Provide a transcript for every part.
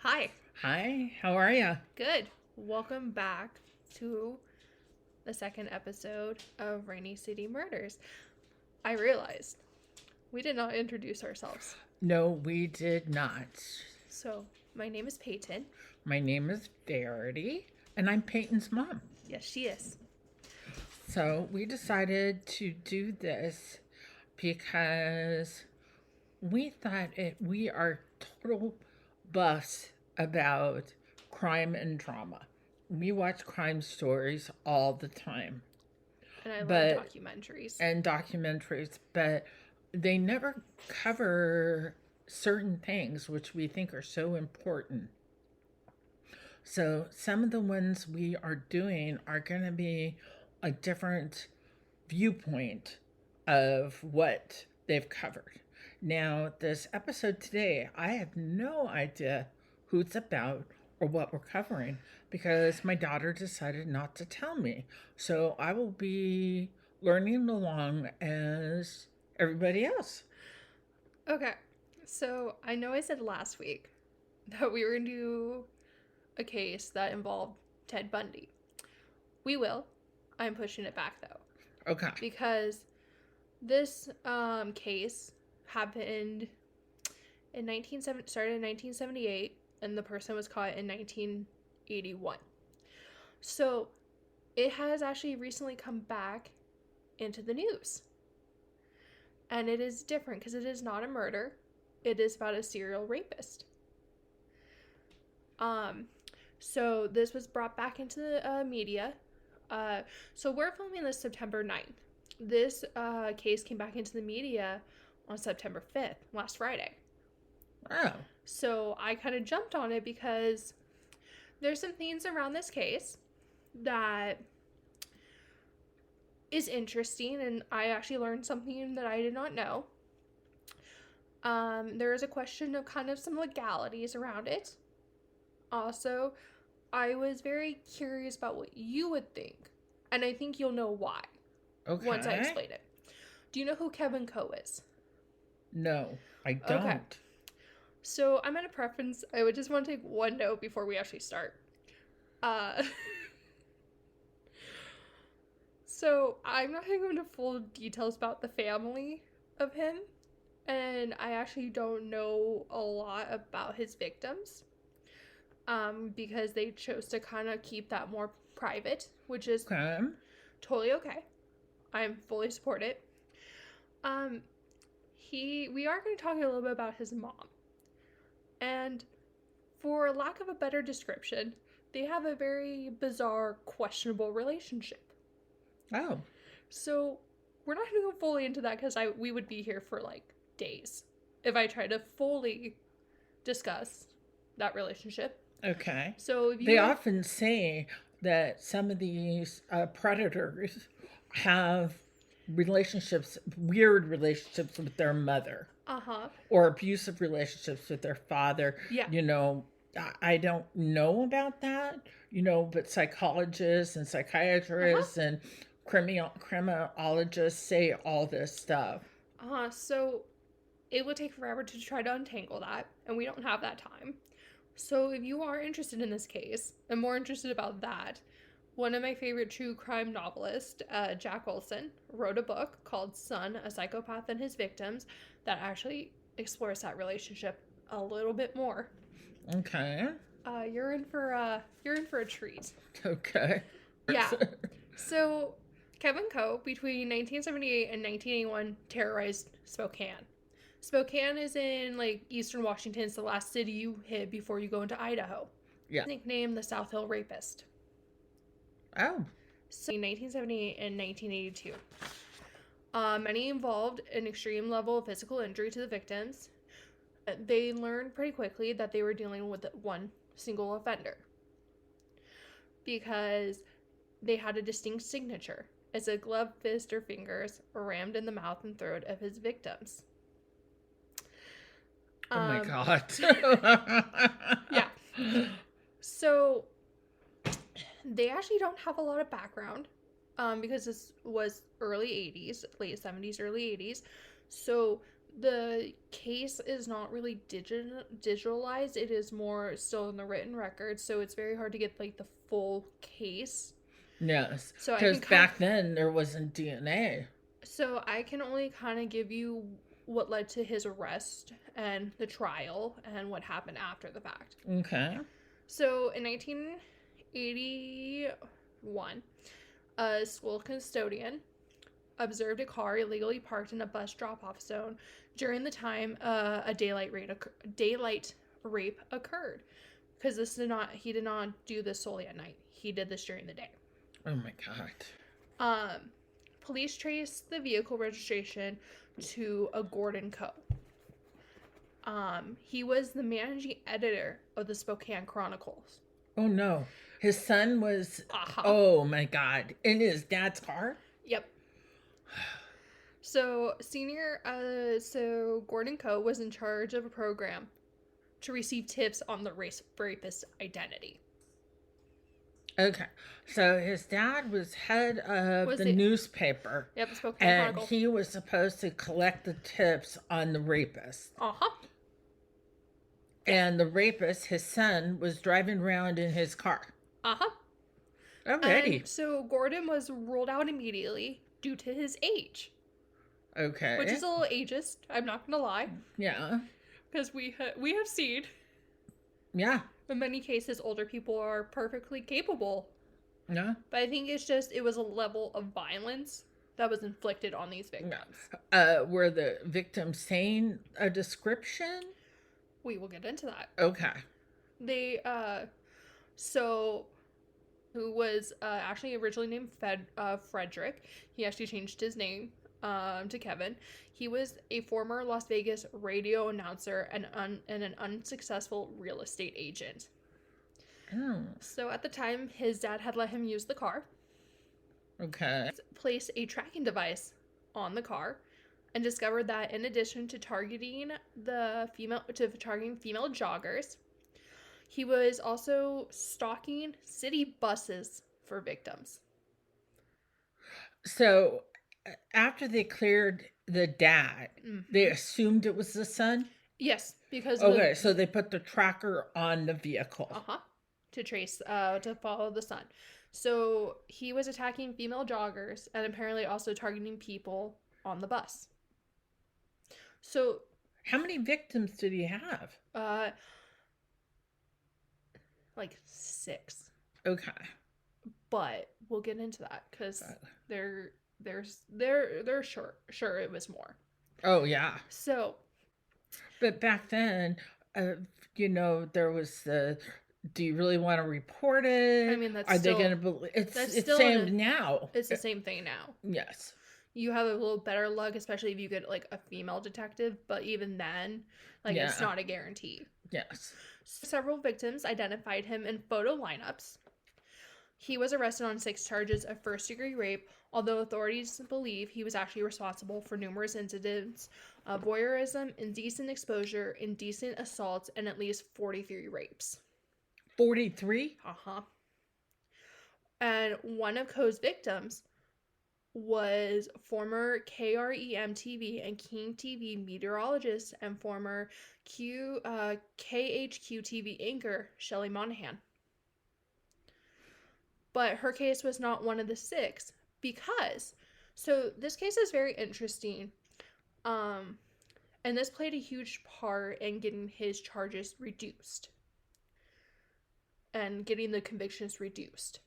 Hi. Hi, how are you? Good. Welcome back to the second episode of Rainy City Murders. I realized we did not introduce ourselves. No, we did not. So, my name is Peyton. My name is Verity, and I'm Peyton's mom. Yes, she is. So we decided to do this because we are total buffs about crime and drama. We watch crime stories all the time, And I love but documentaries. and documentaries, but they never cover certain things which we think are so important. So some of the ones we are doing are going to be a different viewpoint of what they've covered. Now, this episode today, I have no idea who it's about or what we're covering because my daughter decided not to tell me. So I will be learning along as everybody else. Okay. So, I know I said last week that we were going to do a case that involved Ted Bundy. We will. I'm pushing it back though. Okay. Because this case happened started in 1978, and the person was caught in 1981. So it has actually recently come back into the news, and it is different because it is not a murder. It is about a serial rapist. So this was brought back into the media. So we're filming this September 9th. This case came back into the media on September 5th, last Friday. Oh. So I kind of jumped on it because there's some things around this case that is interesting, and I actually learned something that I did not know. There is a question of kind of some legalities around it. Also, I was very curious about what you would think, and I think you'll know why once I Okay. explain it. Do you know who Kevin Coe is? No, I don't. Okay. So I'm at a preference. I would just want to take one note before we actually start. So I'm not going to go into full details about the family of him, and I actually don't know a lot about his victims, because they chose to kind of keep that more private, which is Okay. totally okay. I'm fully support it. We are going to talk a little bit about his mom. And for lack of a better description, they have a very bizarre, questionable relationship. Oh. So we're not going to go fully into that because we would be here for like days if I try to fully discuss that relationship. Okay. So if They often say that some of these predators have weird relationships with their mother. Or abusive relationships with their father. Yeah. I don't know about that, but psychologists and psychiatrists and criminologists say all this stuff. So it would take forever to try to untangle that, and we don't have that time. So if you are interested in this case and more interested about that, one of my favorite true crime novelists, Jack Olson, wrote a book called Son, A Psychopath and His Victims that actually explores that relationship a little bit more. Okay. You're in for a treat. Okay. Yeah. So Kevin Coe, between 1978 and 1981, terrorized Spokane. Spokane is in like eastern Washington. It's the last city you hit before you go into Idaho. Yeah. Nicknamed the South Hill Rapist. Oh. So in 1978 and 1982. Many involved an extreme level of physical injury to the victims. They learned pretty quickly that they were dealing with one single offender because they had a distinct signature as a glove, fist, or fingers rammed in the mouth and throat of his victims. Oh my God. Yeah. So they actually don't have a lot of background because this was early 80s, late 70s, early 80s. So the case is not really digitalized. It is more still in the written record, so it's very hard to get like the full case. Yes, So I because can kind back then there wasn't DNA. so I can only kind of give you what led to his arrest and the trial and what happened after the fact. Okay. So in 1981, a school custodian observed a car illegally parked in a bus drop-off zone during the time a daylight rape occurred. Because he did not do this solely at night. He did this during the day. Oh my God. Um, Police traced the vehicle registration to a Gordon Coe. He was the managing editor of the Spokane Chronicles. Oh no. His son was, Uh-huh. oh my God, in his dad's car? Yep. So Gordon Coe was in charge of a program to receive tips on the rapist's identity. Okay. So his dad was head of the newspaper. Yep, the Spokane and Chronicle. He was supposed to collect the tips on the rapist. Uh-huh. And the rapist, his son, was driving around in his car. Uh-huh. Alrighty. And so Gordon was ruled out immediately due to his age. Okay. Which is a little ageist, I'm not gonna lie. Yeah. Because we have seen. Yeah. In many cases, older people are perfectly capable. Yeah. But I think it was a level of violence that was inflicted on these victims. Were the victims saying a description? We will get into that. Okay. They, who was actually originally named Frederick. He actually changed his name to Kevin. He was a former Las Vegas radio announcer and an unsuccessful real estate agent. Oh. So at the time, his dad had let him use the car. Okay. Placed a tracking device on the car and discovered that in addition to targeting female joggers, he was also stalking city buses for victims. So after they cleared the dad, they assumed it was the son? Yes, because so they put the tracker on the vehicle. To trace to follow the son. So he was attacking female joggers and apparently also targeting people on the bus. So how many victims did he have? Like 6. Okay. But we'll get into that because they're sure it was more. Oh yeah. So, but back then, there was the. Do you really want to report it? I mean, that's are still, they going to believe? It's same now. It's the same thing now. Yes. You have a little better luck, especially if you get like a female detective. But even then, it's not a guarantee. Yes. Several victims identified him in photo lineups. He was arrested on 6 charges of first-degree rape, although authorities believe he was actually responsible for numerous incidents of voyeurism, indecent exposure, indecent assaults, and at least 43 rapes. 43? Uh-huh. And one of Coe's victims was former KREM TV and King TV meteorologist and former KHQ TV anchor Shelley Monahan. But her case was not one of the 6 because, so this case is very interesting. And this played a huge part in getting his charges reduced and getting the convictions reduced.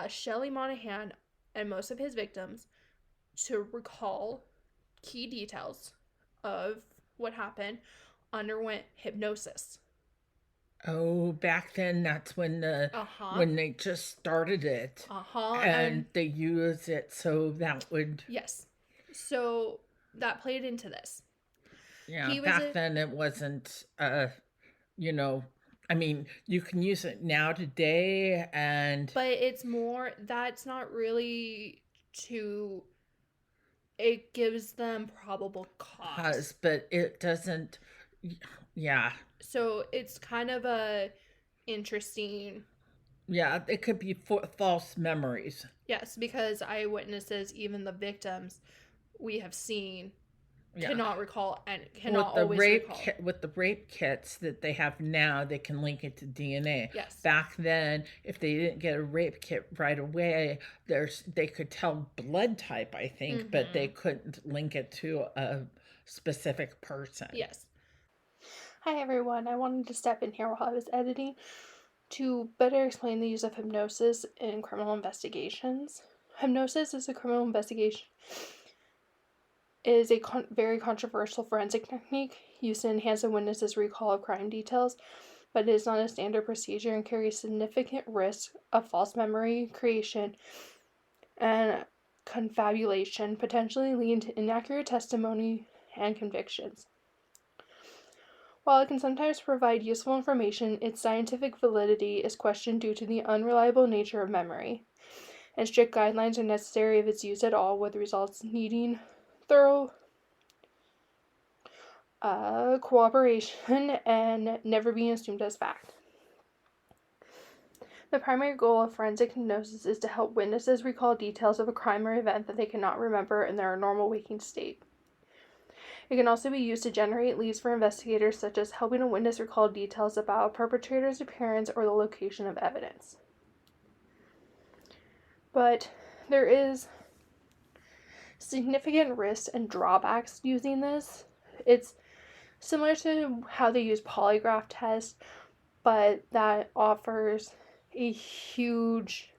Shelley Monahan and most of his victims to recall key details of what happened underwent hypnosis. Oh, back then that's when when they just started it. And they used it so that would. Yes. So that played into this. Yeah, back then it wasn't I mean, you can use it now today but it's more that's not really it gives them probable cause. But it doesn't. Yeah. So it's kind of a interesting. Yeah, it could be false memories. Yes, because eyewitnesses, even the victims, we have seen Yeah. cannot recall and With cannot the always rape recall. with the rape kits that they have now, they can link it to DNA. Yes. Back then, if they didn't get a rape kit right away, they could tell blood type, I think, but they couldn't link it to a specific person. Yes. Hi everyone, I wanted to step in here while I was editing to better explain the use of hypnosis in criminal investigations. Hypnosis is a criminal investigation is a very controversial forensic technique used to enhance a witness's recall of crime details, but it is not a standard procedure and carries significant risk of false memory creation and confabulation, potentially leading to inaccurate testimony and convictions. While it can sometimes provide useful information, its scientific validity is questioned due to the unreliable nature of memory, and strict guidelines are necessary if it's used at all, with results needing thorough cooperation and never being assumed as fact. The primary goal of forensic hypnosis is to help witnesses recall details of a crime or event that they cannot remember in their normal waking state. It can also be used to generate leads for investigators, such as helping a witness recall details about a perpetrator's appearance or the location of evidence. But there is significant risks and drawbacks using this. It's similar to how they use polygraph tests, but that offers a huge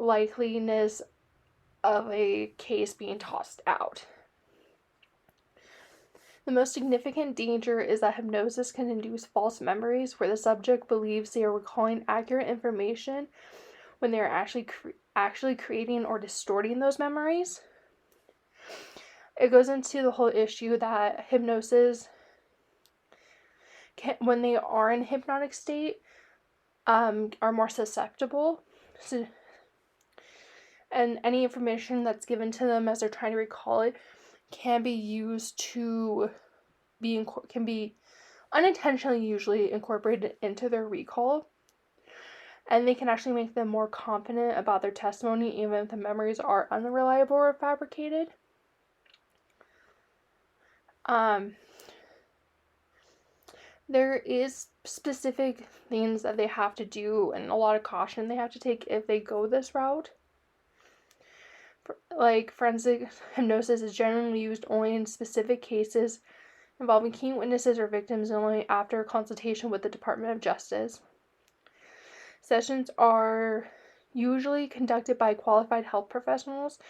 likeliness of a case being tossed out. The most significant danger is that hypnosis can induce false memories where the subject believes they are recalling accurate information when they are actually creating or distorting those memories. It goes into the whole issue that hypnosis, when they are in a hypnotic state, are more susceptible. And any information that's given to them as they're trying to recall it can be used to can be unintentionally usually incorporated into their recall, and they can actually make them more confident about their testimony even if the memories are unreliable or fabricated. There is specific things that they have to do and a lot of caution they have to take if they go this route. Like, forensic hypnosis is generally used only in specific cases involving key witnesses or victims, and only after consultation with the Department of Justice. Sessions are usually conducted by qualified health professionals,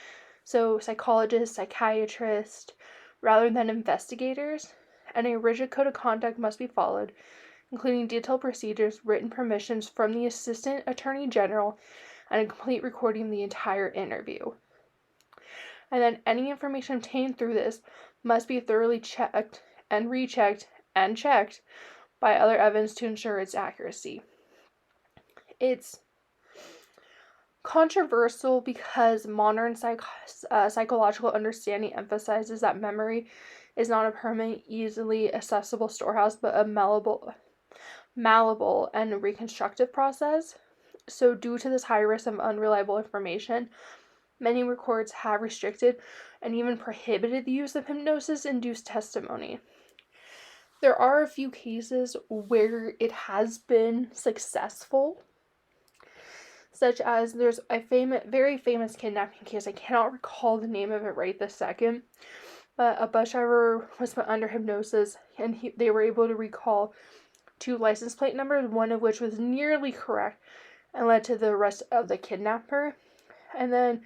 so psychologists, psychiatrists, rather than investigators, and a rigid code of conduct must be followed, including detailed procedures, written permissions from the Assistant Attorney General, and a complete recording of the entire interview. And then any information obtained through this must be thoroughly checked and rechecked and checked by other evidence to ensure its accuracy. It's controversial because modern psychological understanding emphasizes that memory is not a permanent, easily accessible storehouse, but a malleable and reconstructive process. So due to this high risk of unreliable information, many courts have restricted and even prohibited the use of hypnosis-induced testimony. There are a few cases where it has been successful, such as there's a very famous kidnapping case. I cannot recall the name of it right this second, but a bus driver was put under hypnosis, and they were able to recall 2 license plate numbers, one of which was nearly correct and led to the arrest of the kidnapper. And then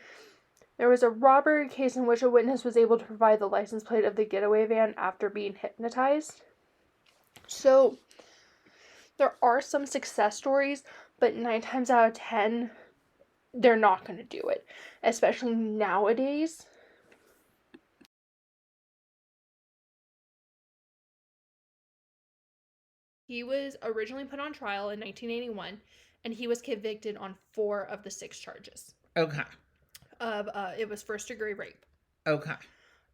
there was a robbery case in which a witness was able to provide the license plate of the getaway van after being hypnotized. So there are some success stories, but 9 times out of 10, they're not going to do it, especially nowadays. He was originally put on trial in 1981, and he was convicted on 4 of the 6 charges. Okay. It was first-degree rape. Okay.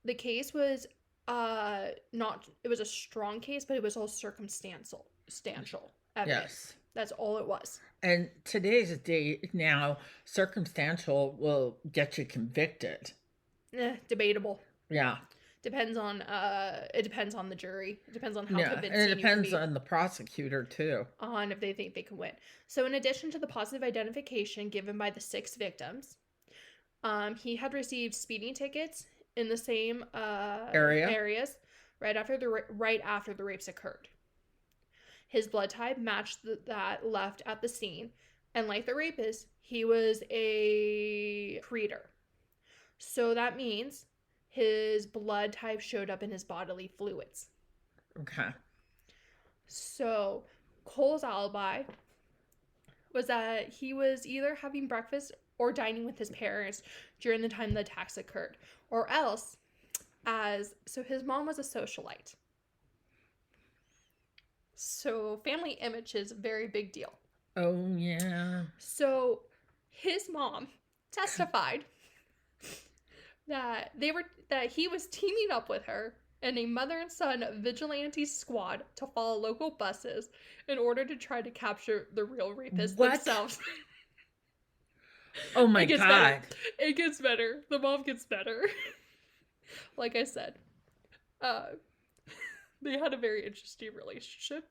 The case was it was a strong case, but it was all circumstantial evidence. Yes. That's all it was. And today's date now, circumstantial will get you convicted. Debatable. Yeah. Depends on it depends on the jury. It depends on how Yeah, and it convincing you can depends be on the prosecutor too. on if they think they can win. So in addition to the positive identification given by the 6 victims, he had received speeding tickets in the same Area. areas right after the rapes occurred. His blood type matched that left at the scene, and like the rapist, he was a creator. So that means his blood type showed up in his bodily fluids. Okay. So Cole's alibi was that he was either having breakfast or dining with his parents during the time the attacks occurred, or else so his mom was a socialite. So family image is a very big deal. Oh yeah. So his mom testified that he was teaming up with her and a mother and son vigilante squad to follow local buses in order to try to capture the real rapists themselves. Oh my God. God. It gets better. The mom gets better. Like I said, they had a very interesting relationship.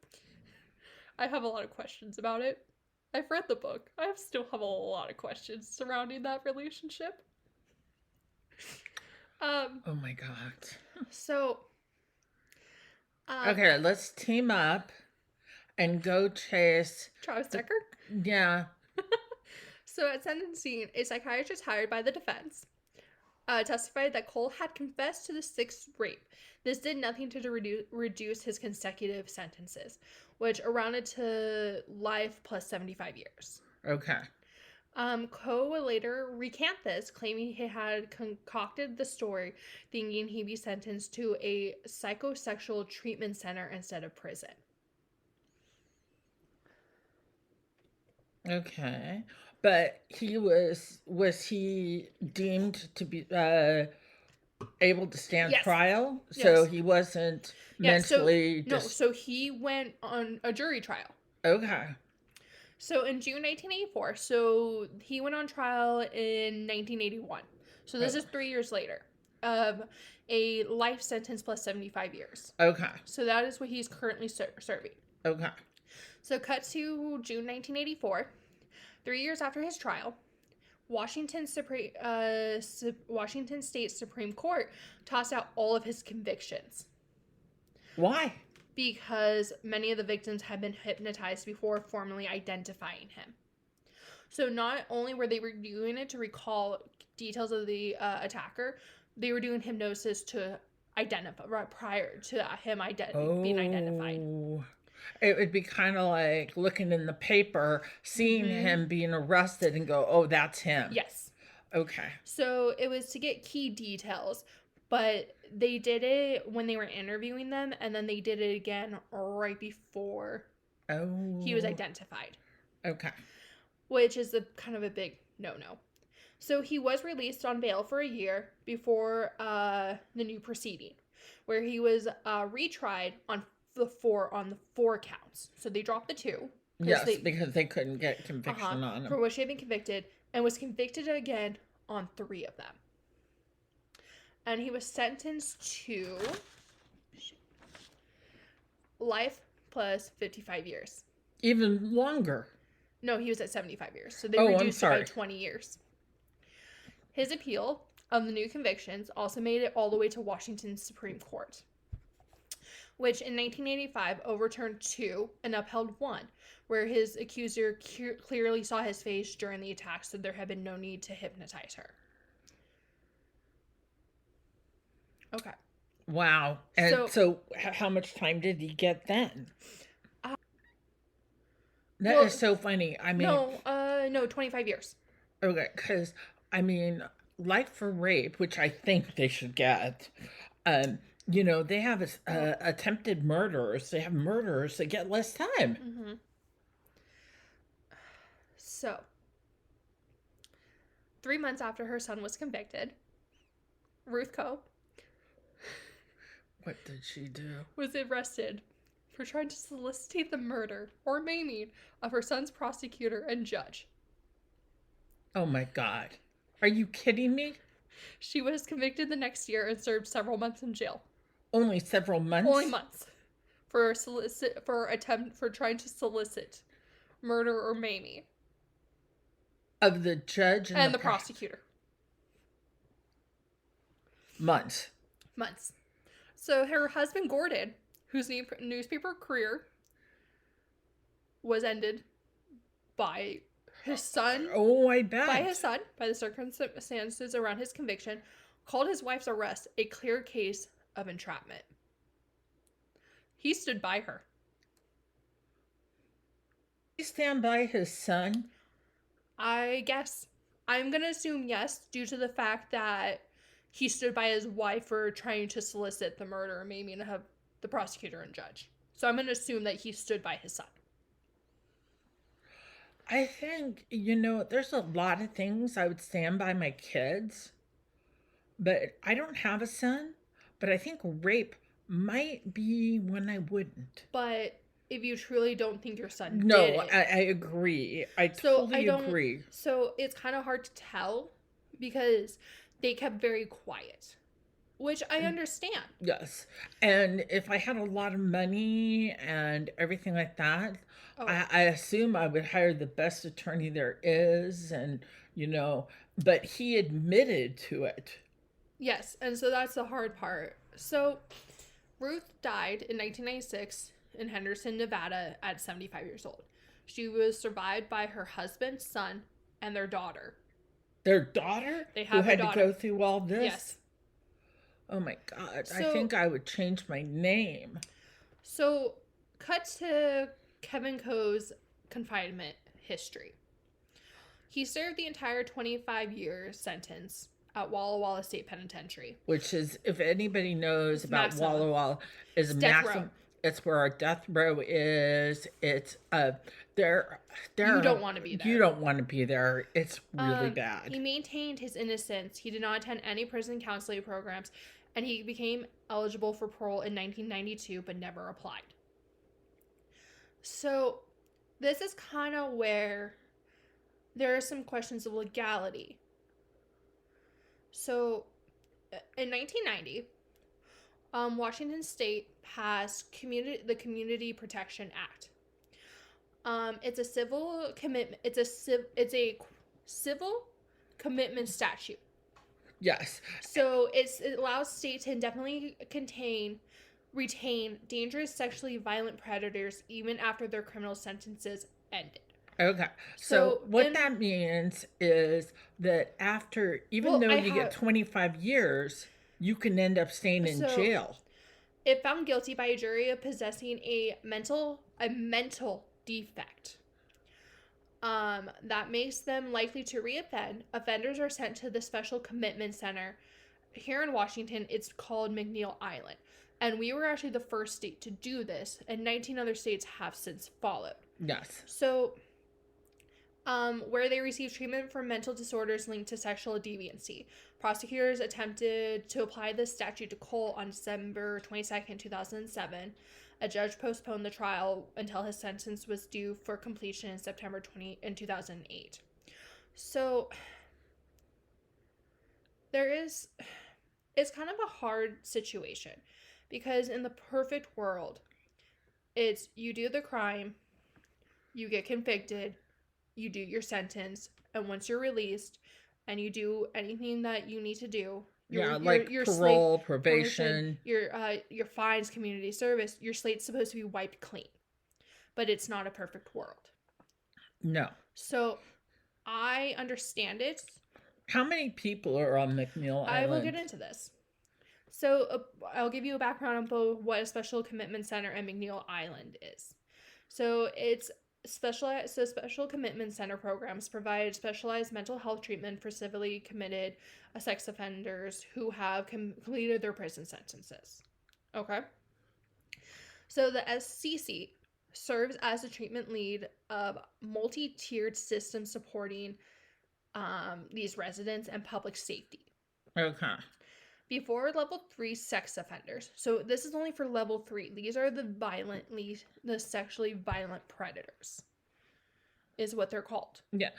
I have a lot of questions about it. I've read the book. I still have a lot of questions surrounding that relationship. Oh my God. So. Okay, let's team up and go chase Travis Decker? Yeah. So at sentencing, a psychiatrist hired by the defense testified that Cole had confessed to the 6th rape. This did nothing to reduce his consecutive sentences, which amounted to life plus 75 years. Okay. Coe would later recant this, claiming he had concocted the story, thinking he'd be sentenced to a psychosexual treatment center instead of prison. Okay. But was he deemed to be able to stand trial? So he wasn't mentally so he went on a jury trial. Okay. So in June 1984, so he went on trial in 1981. So this is 3 years later of a life sentence plus 75 years. Okay. So that is what he's currently serving. Okay. So cut to June 1984, 3 years after his trial, Washington State Supreme Court tossed out all of his convictions. Why? Because many of the victims had been hypnotized before formally identifying him. So not only were they doing it to recall details of the attacker, they were doing hypnosis to identify prior to him being identified. It would be kind of like looking in the paper, seeing him being arrested and go, oh, that's him. Yes. Okay. So it was to get key details, but they did it when they were interviewing them, and then they did it again right before he was identified. Okay. Which is kind of a big no-no. So he was released on bail for a year before the new proceeding, where he was retried on the 4 counts. So they dropped the 2. Yes, because they couldn't get conviction on him. For which he had been convicted, and was convicted again on 3 of them. And he was sentenced to life plus 55 years. Even longer. No, he was at 75 years. So they reduced it by 20 years. His appeal of the new convictions also made it all the way to Washington Supreme Court, which in 1985 overturned 2 and upheld 1, where his accuser clearly saw his face during the attack, so there had been no need to hypnotize her. Okay. Wow. And so how much time did he get then? That is so funny. I mean... No, 25 years. Okay, because, I mean, life for rape, which I think they should get, you know, they have attempted murderers. They have murderers that get less time. Mm-hmm. So, 3 months after her son was convicted, Ruth Coe... What did she do? Was arrested for trying to solicitate the murder or maiming of her son's prosecutor and judge. Oh my God. Are you kidding me? She was convicted the next year and served several months in jail. Only several Only months months for trying to solicit murder or maiming. of the judge and the prosecutor. Months. Months. So her husband Gordon, whose newspaper career was ended by his son. Oh, I bet. By his son, by the circumstances around his conviction, called his wife's arrest a clear case of entrapment. He stood by her. Did he stand by his son? I guess. I'm going to assume yes, due to the fact that he stood by his wife for trying to solicit the murder or maiming of the prosecutor and judge. So I'm going to assume that he stood by his son. I think, there's a lot of things I would stand by my kids, but I don't have a son, but I think rape might be one I wouldn't. But if you truly don't think your son did it. I agree. I totally agree. So it's kind of hard to tell because they kept very quiet, which I understand. Yes. And if I had a lot of money and everything like that, I assume I would hire the best attorney there is, and, but he admitted to it. Yes, and so that's the hard part. So Ruth died in 1996 in Henderson, Nevada at 75 years old. She was survived by her husband, son, and their daughter. Their daughter? They have who had to go through all this? Yes. Oh my God. I think I would change my name. So, cut to Kevin Coe's confinement history. He served the entire 25-year sentence at Walla Walla State Penitentiary. Which is, if anybody knows about Walla Walla, is maximum. It's where our death row is. It's there. You don't want to be there. You don't want to be there. It's really bad. He maintained his innocence. He did not attend any prison counseling programs, and he became eligible for parole in 1992, but never applied. So, this is kind of where there are some questions of legality. So, in 1990, Washington State passed the Community Protection Act. It's a civil commitment. It's a civil commitment statute. Yes. So it allows states to indefinitely retain dangerous sexually violent predators even after their criminal sentences ended. Okay. So what that means is that even though you get 25 years, you can end up staying in jail. If found guilty by a jury of possessing a mental defect, that makes them likely to reoffend, offenders are sent to the Special Commitment Center. Here in Washington, it's called McNeil Island. And we were actually the first state to do this, and 19 other states have since followed. Yes. So, where they receive treatment for mental disorders linked to sexual deviancy. Prosecutors attempted to apply this statute to Cole on December 22nd, 2007. A judge postponed the trial until his sentence was due for completion in September 2008. So, it's kind of a hard situation because in the perfect world, it's you do the crime, you get convicted, you do your sentence, and once you're released and you do anything that you need to do, your parole, probation, your fines, community service, your slate's supposed to be wiped clean. But it's not a perfect world. No. So I understand it. How many people are on McNeil Island? I will get into this. So I'll give you a background on both what a Special Commitment Center and McNeil Island is. So it's Special Commitment Center programs provide specialized mental health treatment for civilly committed sex offenders who have completed their prison sentences. Okay? So the SCC serves as a treatment lead of multi-tiered system supporting these residents and public safety. Okay. Before level 3 sex offenders. So this is only for level 3. These are the sexually violent predators is what they're called. Yeah.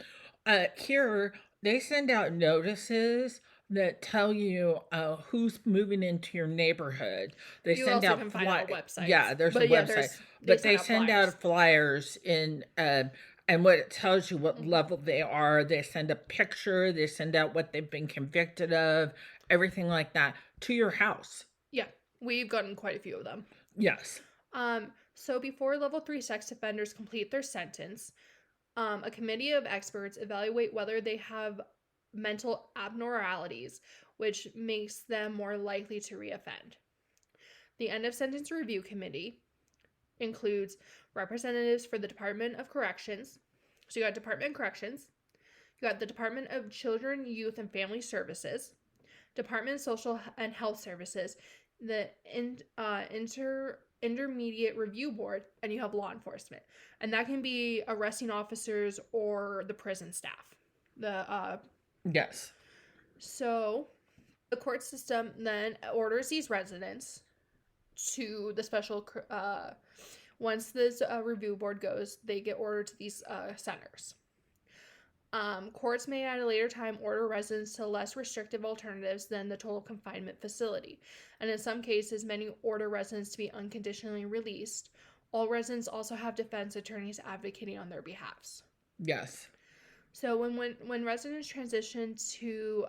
Here, they send out notices that tell you who's moving into your neighborhood. They You send also out can find it on Yeah, websites. there's a But yeah, website, they but send they out send flyers. out flyers in and what it tells you what Hmm. level they are. They send a picture. They send out what they've been convicted of, everything like that to your house. Yeah, we've gotten quite a few of them. Yes. So before level 3 sex offenders complete their sentence, a committee of experts evaluate whether they have mental abnormalities, which makes them more likely to reoffend. The end of sentence review committee includes representatives for the Department of Corrections. So you got Department of Corrections, you got the Department of Children, Youth, and Family Services, Department of Social and Health Services, the Intermediate Review Board, and you have law enforcement. And that can be arresting officers or the prison staff. Yes. So the court system then orders these residents to the special. Once this review board goes, they get ordered to these centers. Courts may at a later time order residents to less restrictive alternatives than the total confinement facility, and in some cases, many order residents to be unconditionally released. All residents also have defense attorneys advocating on their behalfs. Yes. So when residents transition to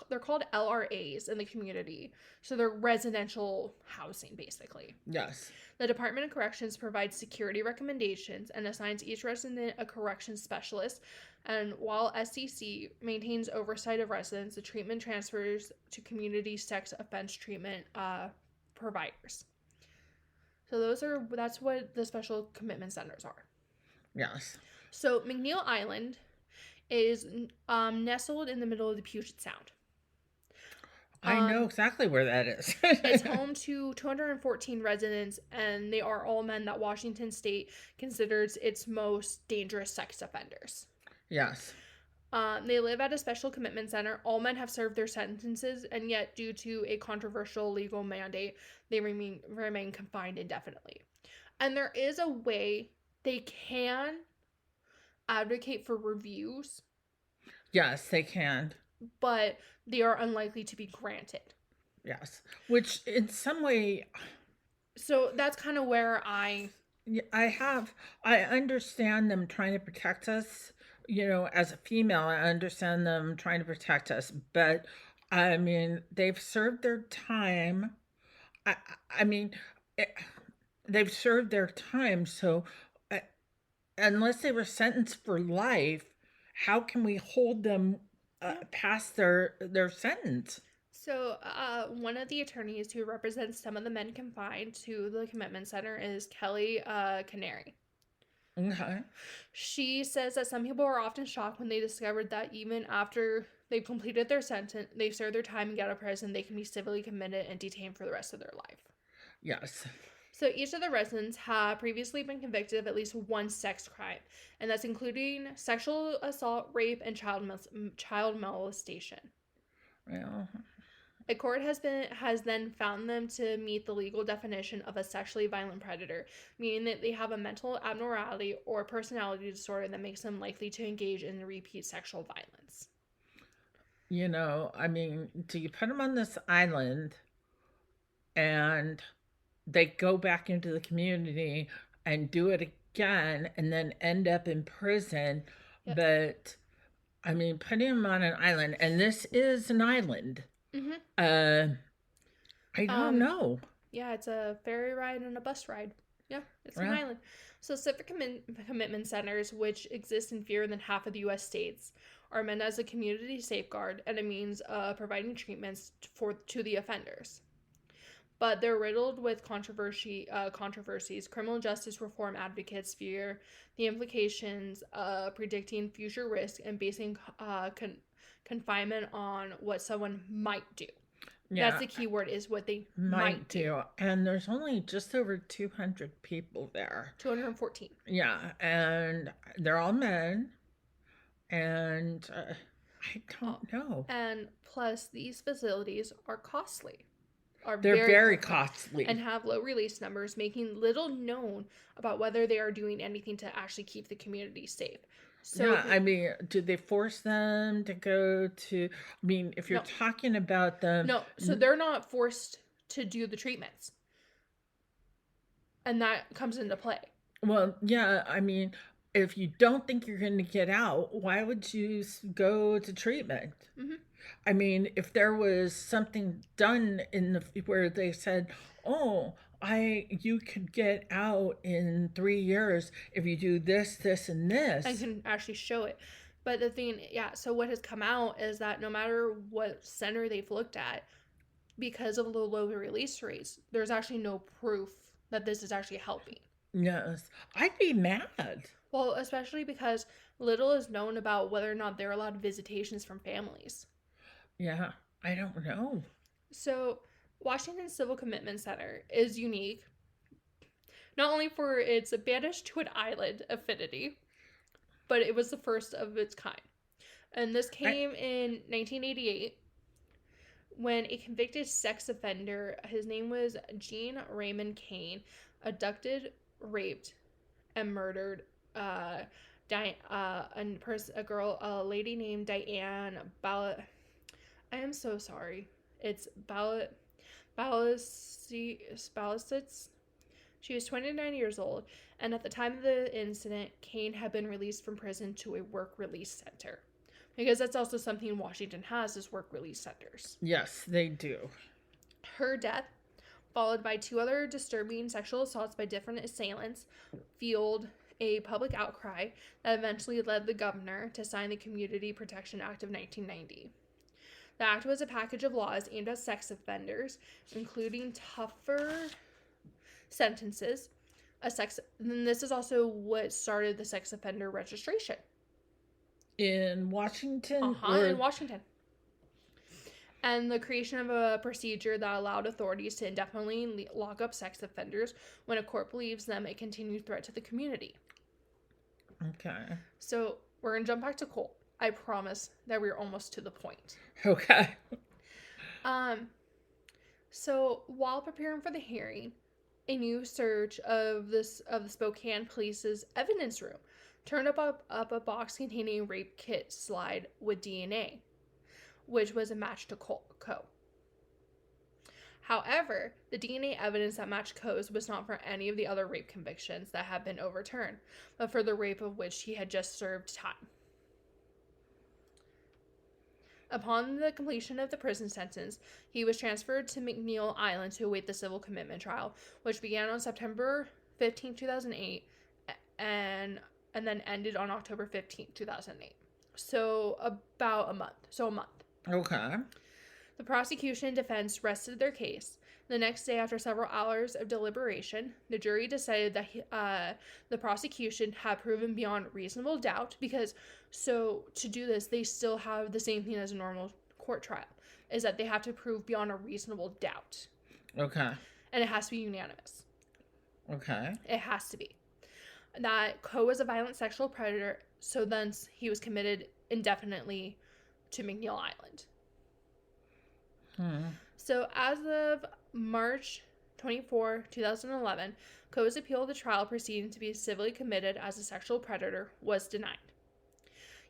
they're called LRAs in the community, so they're residential housing basically. Yes. The Department of Corrections provides security recommendations and assigns each resident a corrections specialist. And while SCC maintains oversight of residents, the treatment transfers to community sex offense treatment providers. So that's what the special commitment centers are. Yes. So McNeil Island is nestled in the middle of the Puget Sound. I know exactly where that is. It's home to 214 residents, and they are all men that Washington State considers its most dangerous sex offenders. Yes. They live at a special commitment center. All men have served their sentences, and yet, due to a controversial legal mandate, they remain confined indefinitely. And there is a way they can advocate for reviews. Yes, they can. But they are unlikely to be granted. Yes. Which in some way. So that's kind of where I understand them trying to protect us. As a female, I understand them trying to protect us. But, I mean, they've served their time. I mean, they've served their time. So, unless they were sentenced for life, how can we hold them past their sentence? So, one of the attorneys who represents some of the men confined to the commitment center is Kelly Canary. Okay. She says that some people are often shocked when they discovered that even after they've completed their sentence, they've served their time and get out of prison, they can be civilly committed and detained for the rest of their life. Yes. So each of the residents have previously been convicted of at least one sex crime, and that's including sexual assault, rape, and child molestation. Well, a court has then found them to meet the legal definition of a sexually violent predator, meaning that they have a mental abnormality or personality disorder that makes them likely to engage in repeat sexual violence. I mean, do you put them on this island and they go back into the community and do it again and then end up in prison? Yep. But, I mean, putting them on an island, and this is an island. Mm-hmm. I don't know. Yeah, it's a ferry ride and a bus ride. Yeah, it's an island. So civic commitment centers, which exist in fewer than half of the U.S. states, are meant as a community safeguard and a means of providing treatments to the offenders. But they're riddled with controversies. Criminal justice reform advocates fear the implications of predicting future risk and basing confinement on what someone might do. Yeah, that's the key word, is what they might do. And there's only just over 200 people there. 214. Yeah, and they're all men. And I don't know. And plus, these facilities are costly. They're very costly. And have low release numbers, making little known about whether they are doing anything to actually keep the community safe. So, Yeah, I mean, do they force them to go to? I mean, if you're no, talking about them, no. So they're not forced to do the treatments. And that comes into play. well, yeah, I mean, if you don't think you're going to get out, why would you go to treatment? Hmm. I mean, if there was something done in the where they said, "Oh, I you could get out in 3 years if you do this, this, and And this." can actually show it. But the thing, yeah, so what has come out is that no matter what center they've looked at, because of the low release rates, there's actually no proof that this is actually helping. Yes, I'd be mad. Well, especially because little is known about whether or not there are allowed visitations from families. Yeah, I don't know. So, Washington Civil Commitment Center is unique, not only for its banished to an island affinity, but it was the first of its kind. And this I came in 1988 when a convicted sex offender, his name was Gene Raymond Kane, abducted, raped, and murdered a lady named Diane Ball. I am so sorry. It's Ballasitz. She was 29 years old, and at the time of the incident, Kane had been released from prison to a work release center. Because that's also something Washington has is work release centers. Yes, they do. Her death, followed by two other disturbing sexual assaults by different assailants, fueled a public outcry that eventually led the governor to sign the Community Protection Act of 1990. The act was a package of laws aimed at sex offenders, including tougher sentences. And this is also what started the sex offender registration. In Washington, In Washington. And the creation of a procedure that allowed authorities to indefinitely lock up sex offenders when a court believes them a continued threat to the community. Okay. So we're going to jump back to Cole. I promise that we're almost to the point. Okay. So while preparing for the hearing, a new search of the Spokane police's evidence room turned up a box containing a rape kit slide with DNA, which was a match to Coe. However, the DNA evidence that matched Coe's was not for any of the other rape convictions that had been overturned, but for the rape of which he had just served time. Upon the completion of the prison sentence, he was transferred to McNeil Island to await the civil commitment trial, which began on September 15, 2008, and then ended on October 15, 2008. So about a month. Okay. The prosecution and defense rested their case. The next day, after several hours of deliberation, the jury decided that the prosecution had proven beyond reasonable doubt, because so to do this, they still have the same thing as a normal court trial, is that they have to prove beyond a reasonable doubt. Okay. And it has to be unanimous. Okay. It has to be. That Coe was a violent sexual predator, so then he was committed indefinitely to McNeil Island. So as of March 24, 2011, Coe's appeal of the trial proceeding to be civilly committed as a sexual predator was denied.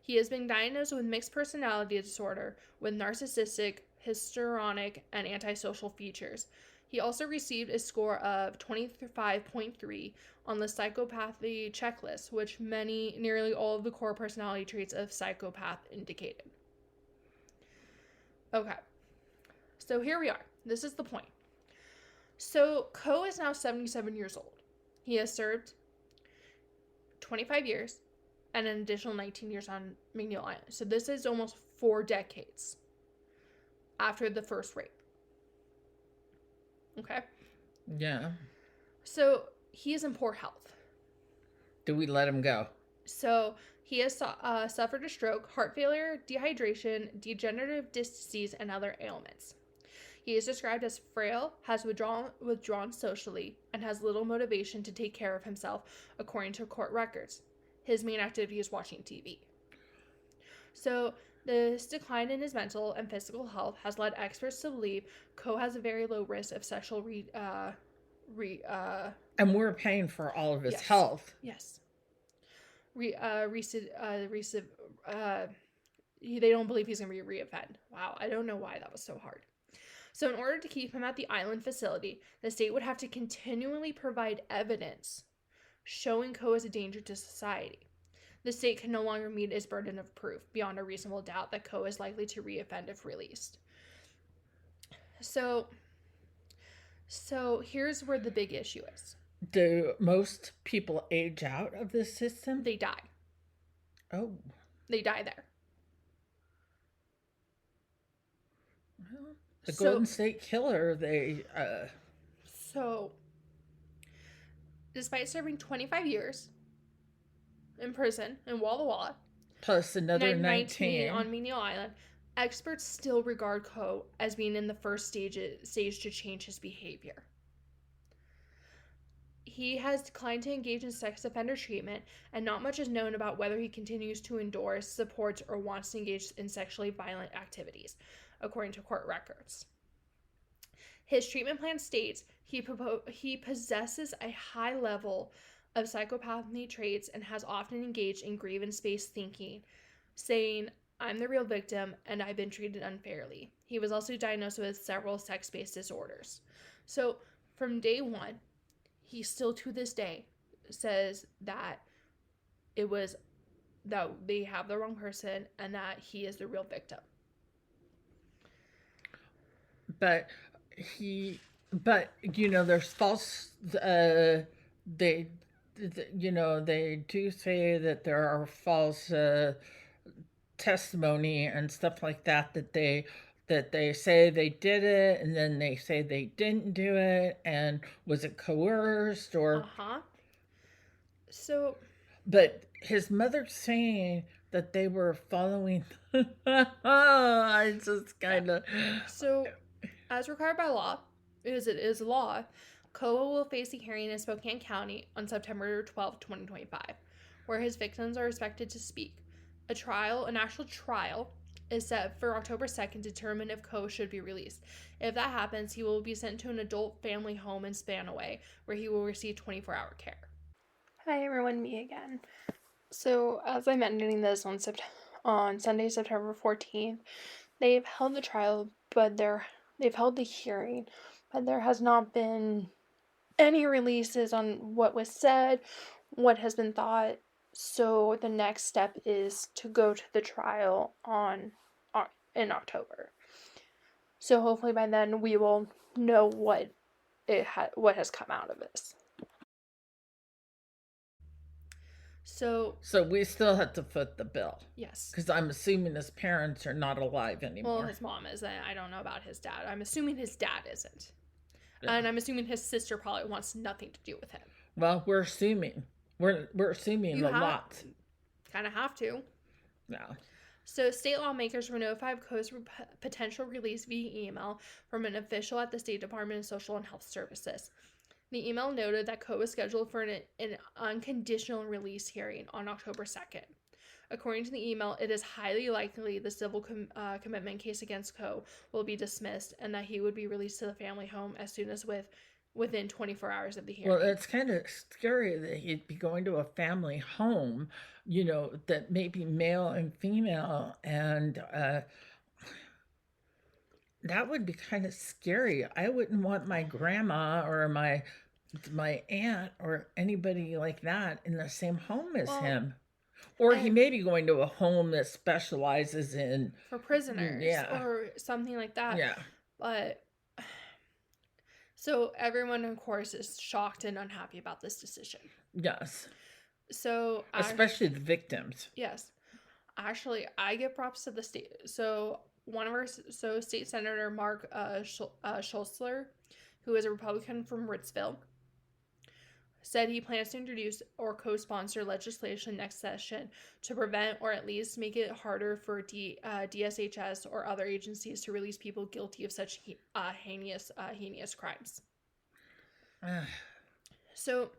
He has been diagnosed with mixed personality disorder with narcissistic, histrionic, and antisocial features. He also received a score of 25.3 on the psychopathy checklist, which nearly all of the core personality traits of psychopath indicated. Okay. So here we are. This is the point. So Coe is now 77 years old. He has served 25 years and an additional 19 years on McNeil Island. So this is almost 4 decades after the first rape. Okay? Yeah. So he is in poor health. Do we let him go? So he has suffered a stroke, heart failure, dehydration, degenerative disc disease, and other ailments. He is described as frail, has withdrawn socially, and has little motivation to take care of himself, according to court records. His main activity is watching TV. So this decline in his mental and physical health has led experts to believe Coe has a very low risk of sexual and we're paying for all of his yes. health. Yes. they don't believe he's going to reoffend. Wow, I don't know why that was so hard. So, in order to keep him at the island facility, the state would have to continually provide evidence showing Coe as a danger to society. The state can no longer meet its burden of proof beyond a reasonable doubt that Coe is likely to reoffend if released. So here's where the big issue is. Do most people age out of this system? They die. Oh. They die there. Well, the Golden State Killer, So, despite serving 25 years in prison in Walla Walla, plus another 19 on Menial Island, experts still regard Coe as being in the first stage to change his behavior. He has declined to engage in sex offender treatment, and not much is known about whether he continues to endorse, supports, or wants to engage in sexually violent activities, according to court records. His treatment plan states he possesses a high level of psychopathy traits and has often engaged in grievance-based thinking, saying, "I'm the real victim and I've been treated unfairly." He was also diagnosed with several sex-based disorders. So from day one, he still to this day says that that they have the wrong person and that he is the real victim. But there's false, they do say that there are false testimony and stuff like that they say they did it and then they say they didn't do it, and was it coerced or So, but his mother's saying that they were following I just kind of so as required by law, because it is law, Coe will face a hearing in Spokane County on September 12, 2025, where his victims are expected to speak. An actual trial, is set for October 2nd to determine if Coe should be released. If that happens, he will be sent to an adult family home in Spanaway, where he will receive 24-hour care. Hi everyone, me again. So, as I'm editing this on Sunday, September 14th, they've held the trial, but they've held the hearing, but there has not been any releases on what was said, what has been thought. So the next step is to go to the trial in October. So hopefully by then we will know what has come out of this. So we still have to foot the bill. Yes. Because I'm assuming his parents are not alive anymore. Well, his mom is. I don't know about his dad. I'm assuming his dad isn't. Yeah. And I'm assuming his sister probably wants nothing to do with him. Well, we're assuming. We're assuming a lot. Kind of have to. Yeah. So state lawmakers were notified of Coe's potential release via email from an official at the State Department of Social and Health Services. The email noted that Coe was scheduled for an unconditional release hearing on October 2nd. According to the email, it is highly likely the civil commitment case against Coe will be dismissed and that he would be released to the family home as soon as within 24 hours of the hearing. Well, it's kind of scary that he'd be going to a family home, that may be male and female, and that would be kind of scary. I wouldn't want my grandma or my aunt or anybody like that in the same home as him. Or he may be going to a home that specializes in for prisoners, or something like that. Yeah. But so everyone, of course, is shocked and unhappy about this decision. Yes. So especially the victims. Yes. Actually, I give props to the state. So State Senator Mark Schultzler, who is a Republican from Ritzville, said he plans to introduce or co-sponsor legislation next session to prevent or at least make it harder for DSHS or other agencies to release people guilty of such heinous crimes. So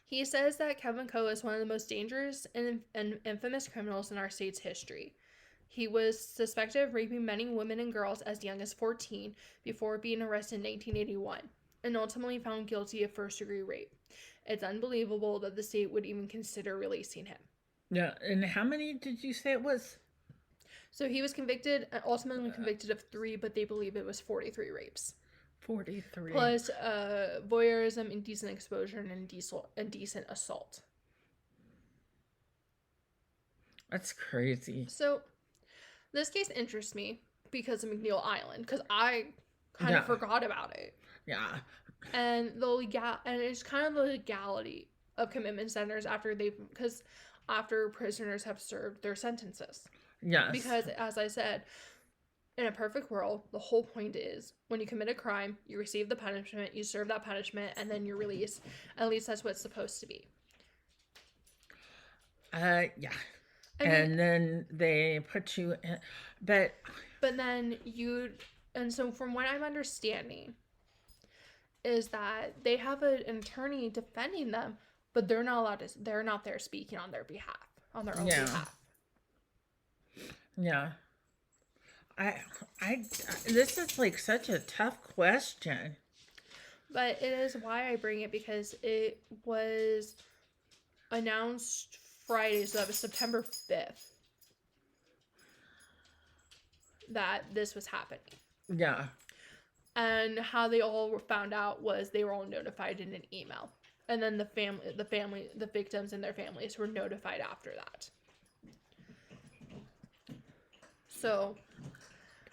he says that Kevin Coe is one of the most dangerous and infamous criminals in our state's history. He was suspected of raping many women and girls as young as 14 before being arrested in 1981 and ultimately found guilty of first-degree rape. It's unbelievable that the state would even consider releasing him. Yeah. And how many did you say it was? So he was ultimately convicted of 3, but they believe it was 43 rapes. 43. Plus voyeurism, indecent exposure, and indecent assault. That's crazy. So this case interests me because of McNeil Island, because I kind of Yeah. forgot about it. Yeah. And it's kind of the legality of commitment centers after prisoners have served their sentences. Yes. Because as I said, in a perfect world, the whole point is when you commit a crime, you receive the punishment, you serve that punishment, and then you're released. At least that's what it's supposed to be. Yeah. I mean, And then they put you in, but then and so from what I'm understanding, is that they have an attorney defending them, but they're not there speaking on their own yeah. behalf. Yeah. I, I, this is like such a tough question. But it is why I bring it, because it was announced Friday, so that was September 5th, that this was happening. Yeah. And how they all found out was they were all notified in an email. And then the victims and their families were notified after that. So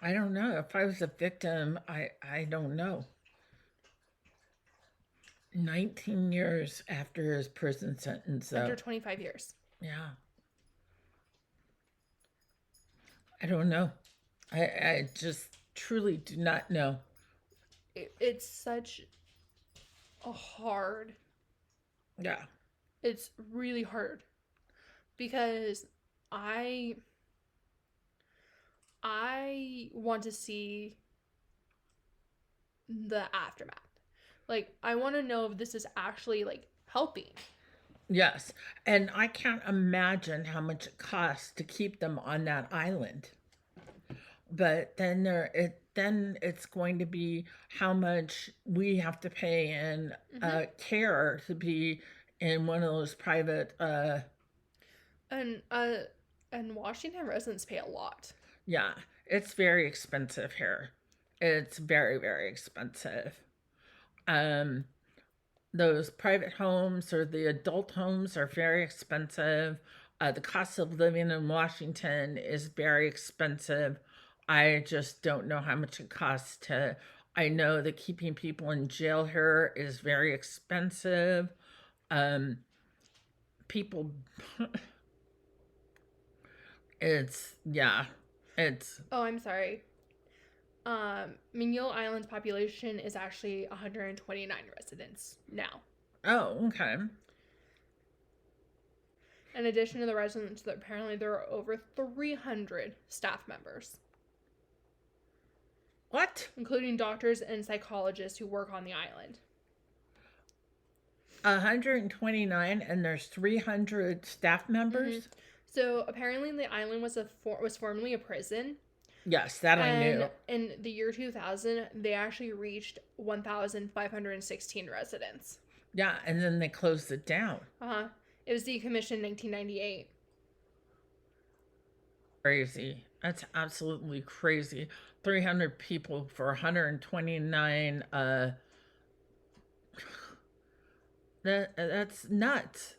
I don't know. If I was a victim, I don't know. 19 years after his prison sentence, though. under 25 years. Yeah. I don't know. I just truly do not know. It's such a hard. Yeah. It's really hard because I want to see the aftermath. Like, I want to know if this is actually like helping. Yes. And I can't imagine how much it costs to keep them on that island. But then it's going to be how much we have to pay in care to be in one of those private And Washington residents pay a lot. yeah, it's very expensive here. It's very, very expensive. Um those private homes or the adult homes are very expensive. The cost of living in Washington is very expensive. I just don't know how much it costs to. I know that keeping people in jail here is very expensive. Um, people, it's. Oh, I'm sorry. Mignon Island's population is actually 129 residents now. Oh, okay. In addition to the residents, apparently there are over 300 staff members. What? Including doctors and psychologists who work on the island. 129, and there's 300 staff members? Mm-hmm. So apparently the island was formerly a prison. Yes, that I knew. In the year 2000, they actually reached 1,516 residents. Yeah, and then they closed it down. It was decommissioned in 1998. Crazy. That's absolutely crazy. 300 people for 129. That's nuts.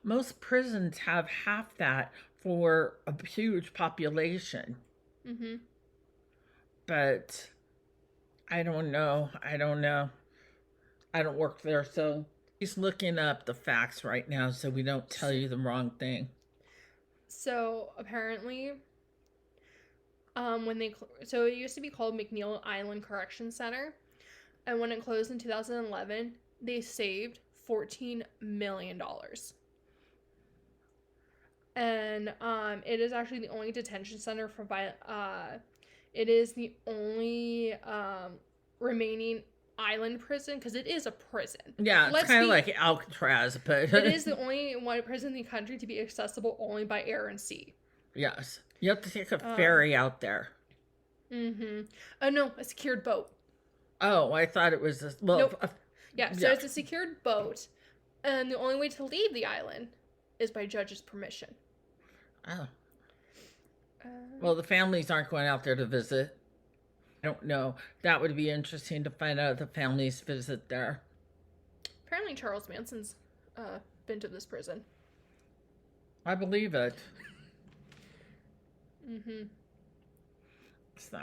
Most prisons have half that for a huge population. Mm-hmm. But I don't know. I don't work there, so he's looking up the facts right now so we don't tell you the wrong thing. So apparently, so it used to be called McNeil Island Correction Center, and when it closed in 2011, they saved $14 million. And it is actually the only detention center for it is the only remaining island prison, because it is a prison. Yeah, it's kind of like Alcatraz, but it is the only one prison in the country to be accessible only by air and sea. Yes, you have to take a ferry out there. Mm-hmm. Oh no, a secured boat. Oh, I thought it was nope. So it's a secured boat, and the only way to leave the island is by judge's permission. Oh. Well, the families aren't going out there to visit. I don't know. That would be interesting to find out if the families visit there. Apparently, Charles Manson's been to this prison. I believe it. Mm-hmm. So,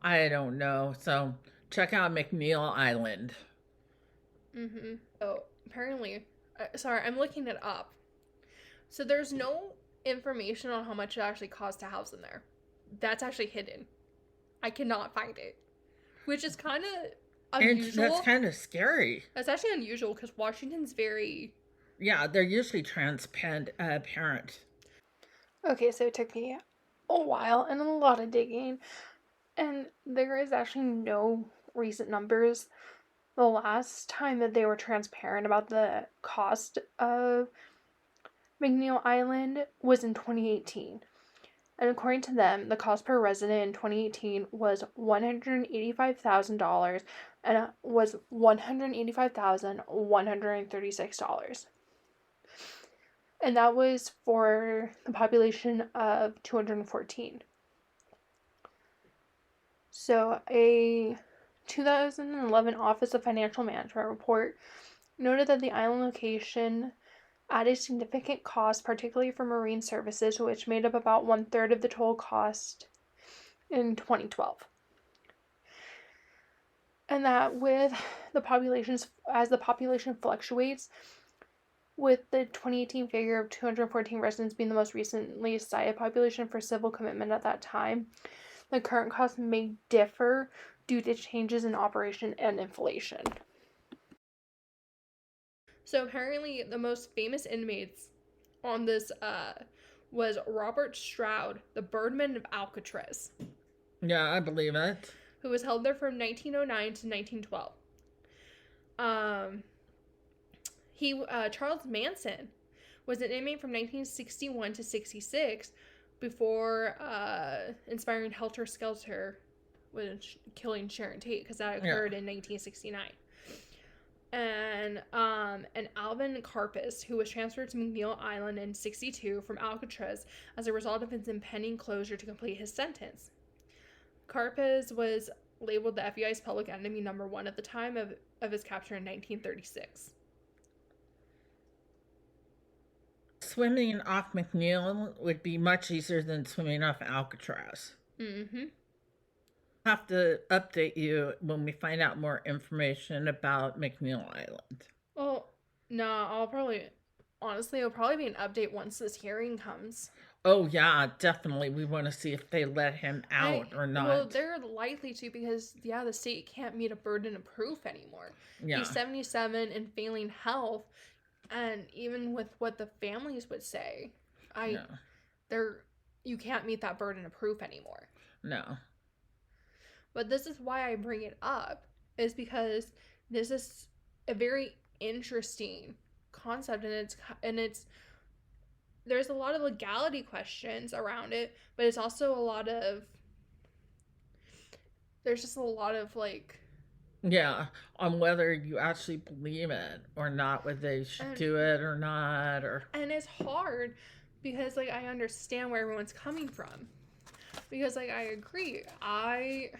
I don't know. So, check out McNeil Island. Mm-hmm. So, apparently, sorry, I'm looking it up. So, there's no information on how much it actually costs to house in there. That's actually hidden. I cannot find it, which is kind of unusual. And that's kind of scary. That's actually unusual because Washington's very... Yeah, they're usually transparent. Okay, so it took me a while and a lot of digging, and there is actually no recent numbers. The last time that they were transparent about the cost of McNeil Island was in 2018. And according to them, the cost per resident in 2018 was $185,000 and it was $185,136. And that was for the population of 214. So a 2011 Office of Financial Management report noted that the island location added significant costs, particularly for marine services, which made up about 1/3 of the total cost in 2012. And that with the populations, as the population fluctuates, with the 2018 figure of 214 residents being the most recently cited population for civil commitment at that time, the current cost may differ due to changes in operation and inflation. So apparently the most famous inmates on this was Robert Stroud, the Birdman of Alcatraz. Yeah, I believe it. Who was held there from 1909 to 1912. Charles Manson was an inmate from 1961 to 66 before inspiring Helter Skelter with killing Sharon Tate, because that occurred in 1969. And Alvin Karpis, who was transferred to McNeil Island in 1962 from Alcatraz as a result of his impending closure to complete his sentence. Karpis was labeled the FBI's public enemy #1 at the time of his capture in 1936. Swimming off McNeil would be much easier than swimming off Alcatraz. Mm-hmm. I'll have to update you when we find out more information about McNeil Island. Well, no, it'll probably be an update once this hearing comes. Oh, yeah, definitely. We want to see if they let him out or not. Well, they're likely to because, the state can't meet a burden of proof anymore. Yeah. He's 77 and failing health, and even with what the families would say, you can't meet that burden of proof anymore. No. But this is why I bring it up, is because this is a very interesting concept, and it's there's a lot of legality questions around it, but it's also there's just a lot of on whether you actually believe it or not, whether they should do it or not, and it's hard because I understand where everyone's coming from, because I agree, I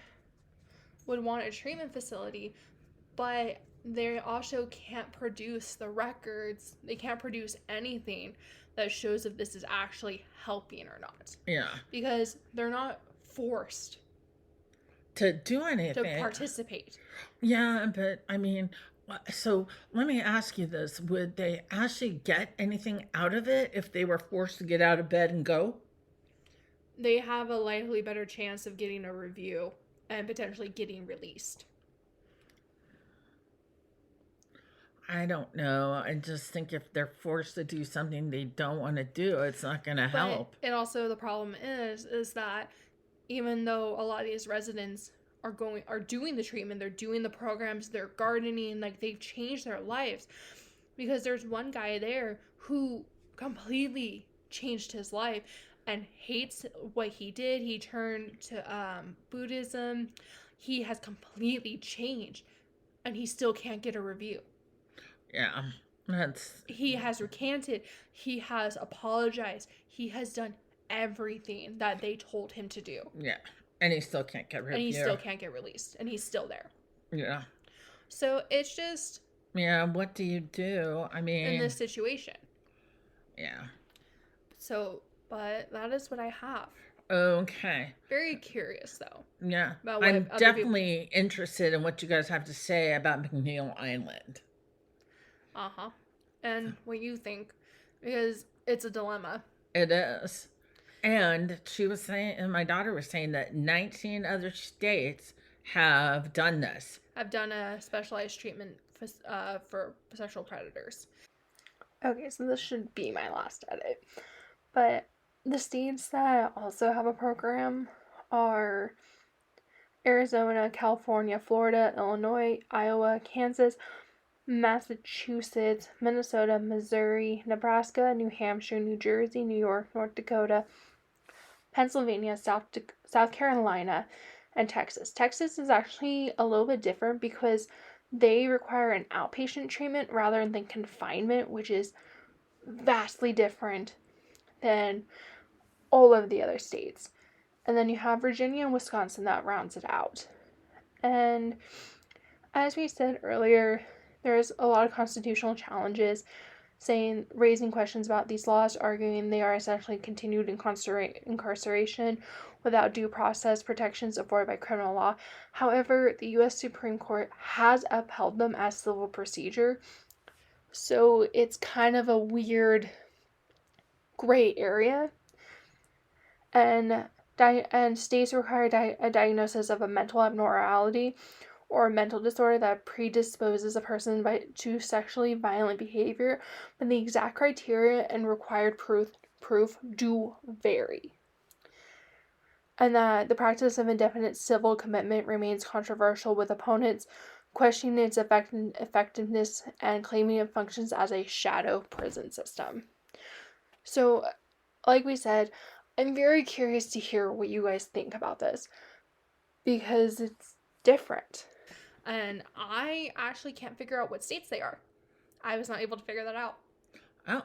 would want a treatment facility, but they also can't produce the records, they can't produce anything that shows if this is actually helping or not. Yeah. Because they're not forced to do anything. To participate. Yeah, but so let me ask you this. Would they actually get anything out of it if they were forced to get out of bed and go? They have a likely better chance of getting a review and potentially getting released. I don't know. I just think if they're forced to do something they don't want to do, it's not going to help. And also the problem is that even though a lot of these residents are doing the treatment, they're doing the programs, they're gardening, they've changed their lives. Because there's one guy there who completely changed his life and hates what he did. He turned to Buddhism. He has completely changed, and he still can't get a review. Yeah. That's, He has recanted. He has apologized. He has done everything that they told him to do. yeah. And he still can't get rid And of he you. still can't get released. And he's still there. Yeah. So it's just Yeah, what do you do? I in mean, this situation. yeah. So, but that is what I have. Okay. Very curious, though. Yeah. About what I'm other definitely interested in what you guys have to say about McNeil Island. Uh-huh. And what you think. Because it's a dilemma. It is. And she was saying, and my daughter was saying that 19 other states have done this. I've done a specialized treatment for sexual predators. Okay, so this should be my last edit. But the states that also have a program are Arizona, California, Florida, Illinois, Iowa, Kansas, Massachusetts, Minnesota, Missouri, Nebraska, New Hampshire, New Jersey, New York, North Dakota, Pennsylvania, South Carolina, and Texas. Texas is actually a little bit different because they require an outpatient treatment rather than confinement, which is vastly different than all of the other states. And then you have Virginia and Wisconsin that rounds it out. And as we said earlier, there's a lot of constitutional challenges raising questions about these laws, arguing they are essentially continued incarceration without due process protections afforded by criminal law. However, the U.S. Supreme Court has upheld them as civil procedure, so it's kind of a weird gray area. And states require a diagnosis of a mental abnormality or a mental disorder that predisposes a person to sexually violent behavior, but the exact criteria and required proof do vary. And that the practice of indefinite civil commitment remains controversial, with opponents questioning its effectiveness and claiming it functions as a shadow prison system. So, like we said, I'm very curious to hear what you guys think about this, because it's different. And I actually can't figure out what states they are. I was not able to figure that out. Oh.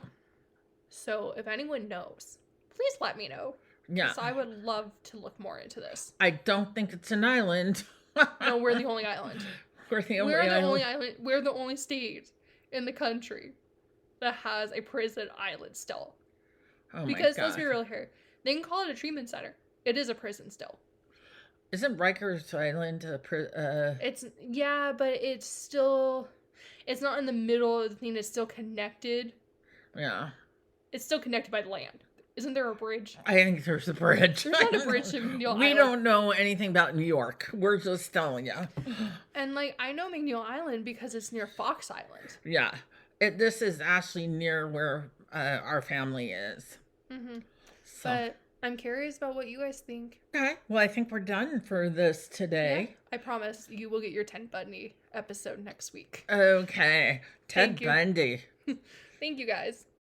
So if anyone knows, please let me know. Yeah. So I would love to look more into this. I don't think it's an island. No, we're the only island. We're the only island. We're the only state in the country that has a prison island still. Oh because my God. let's be real here. They can call it a treatment center. It is a prison still. Isn't Rikers Island It's, yeah, but it's still, it's not in the middle of the thing. It's still connected. Yeah. It's still connected by the land. Isn't there a bridge? I think there's a bridge. There's not a bridge to McNeil Island. We don't know anything about New York. We're just telling you. And, like, I know McNeil Island because it's near Fox Island. Yeah. This is actually near where our family is. Mm-hmm. So. But I'm curious about what you guys think. Okay. Well, I think we're done for this today. Yeah, I promise you will get your Ted Bundy episode next week. Okay. Ted Bundy. Thank you, guys.